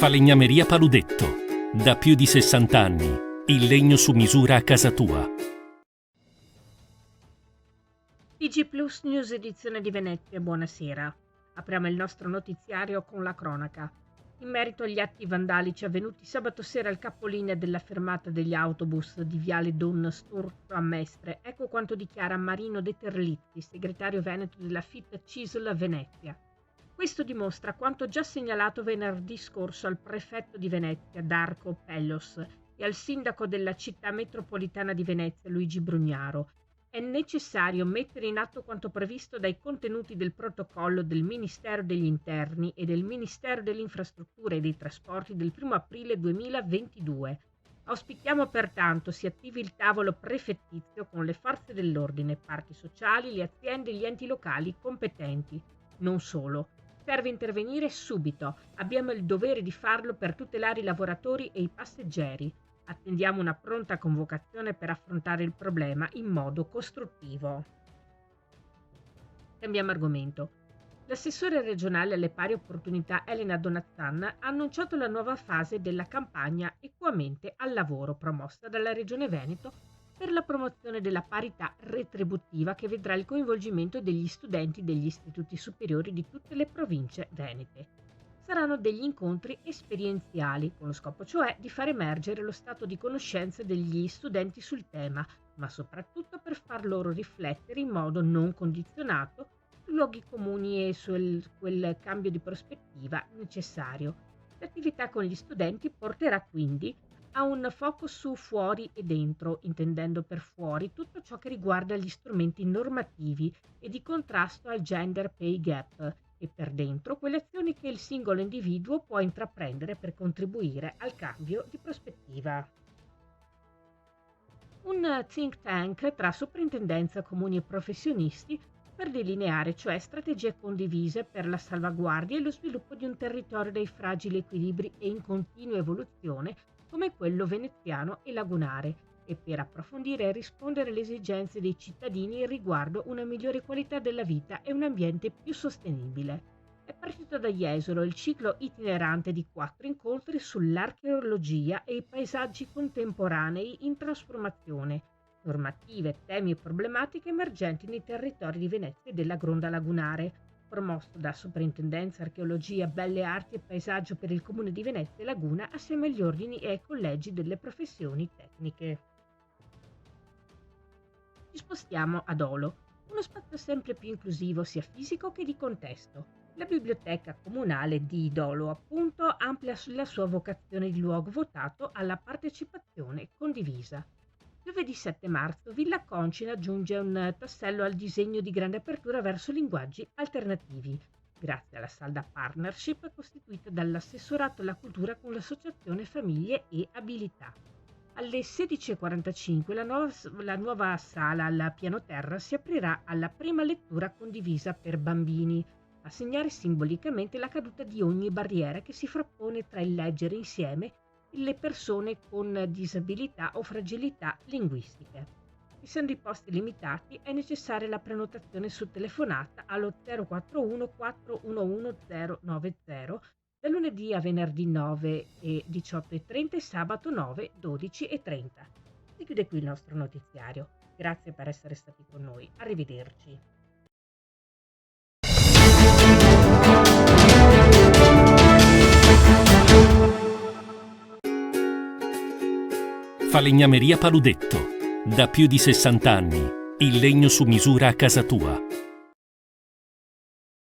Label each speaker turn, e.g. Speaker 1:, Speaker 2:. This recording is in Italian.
Speaker 1: Falegnameria Paludetto. Da più di 60 anni. Il legno su misura a casa tua.
Speaker 2: TG Plus News edizione di Venezia, buonasera. Apriamo il nostro notiziario con la cronaca. In merito agli atti vandalici avvenuti sabato sera al capolinea della fermata degli autobus di Viale Don Sturzo a Mestre, ecco quanto dichiara Marino De Terlizzi, segretario veneto della FIT CISL Venezia. Questo dimostra quanto già segnalato venerdì scorso al prefetto di Venezia, Darco Pellos, e al sindaco della città metropolitana di Venezia, Luigi Brugnaro. È necessario mettere in atto quanto previsto dai contenuti del protocollo del Ministero degli Interni e del Ministero delle Infrastrutture e dei Trasporti del 1 aprile 2022. Auspichiamo pertanto si attivi il tavolo prefettizio con le forze dell'ordine, parti sociali, le aziende e gli enti locali competenti. Non solo. Serve intervenire subito. Abbiamo il dovere di farlo per tutelare i lavoratori e i passeggeri. Attendiamo una pronta convocazione per affrontare il problema in modo costruttivo. Cambiamo argomento. L'assessore regionale alle pari opportunità Elena Donazzan ha annunciato la nuova fase della campagna Equamente al lavoro promossa dalla Regione Veneto per la promozione della parità retributiva che vedrà il coinvolgimento degli studenti degli istituti superiori di tutte le province venete. Saranno degli incontri esperienziali, con lo scopo cioè di far emergere lo stato di conoscenza degli studenti sul tema, ma soprattutto per far loro riflettere in modo non condizionato su luoghi comuni e su quel cambio di prospettiva necessario. L'attività con gli studenti porterà quindi a un focus su fuori e dentro, intendendo per fuori tutto ciò che riguarda gli strumenti normativi e di contrasto al gender pay gap, e per dentro quelle azioni che il singolo individuo può intraprendere per contribuire al cambio di prospettiva. Un think tank tra soprintendenza, comuni e professionisti per delineare cioè strategie condivise per la salvaguardia e lo sviluppo di un territorio dai fragili equilibri e in continua evoluzione come quello veneziano e lagunare, e per approfondire e rispondere alle esigenze dei cittadini riguardo una migliore qualità della vita e un ambiente più sostenibile. È partito da Jesolo il ciclo itinerante di 4 incontri sull'archeologia e i paesaggi contemporanei in trasformazione, normative, temi e problematiche emergenti nei territori di Venezia e della Gronda Lagunare, promosso da Soprintendenza Archeologia, Belle Arti e Paesaggio per il Comune di Venezia e Laguna assieme agli ordini e ai collegi delle professioni tecniche. Ci spostiamo ad Olo, uno spazio sempre più inclusivo sia fisico che di contesto. La biblioteca comunale di Dolo, appunto, amplia la sua vocazione di luogo votato alla partecipazione condivisa. Giovedì 7 marzo Villa Concina aggiunge un tassello al disegno di grande apertura verso linguaggi alternativi, grazie alla salda partnership costituita dall'assessorato alla cultura con l'associazione Famiglie e Abilità. Alle 16:45 la nuova sala al piano terra si aprirà alla prima lettura condivisa per bambini, a segnare simbolicamente la caduta di ogni barriera che si frappone tra il leggere insieme le persone con disabilità o fragilità linguistiche. Essendo i posti limitati è necessaria la prenotazione su telefonata allo 041 411 090 da lunedì a venerdì 9 e 18:30 e sabato 9, 12:30. Si chiude qui il nostro notiziario. Grazie per essere stati con noi. Arrivederci.
Speaker 1: Falegnameria Paludetto. Da più di 60 anni. Il legno su misura a casa tua.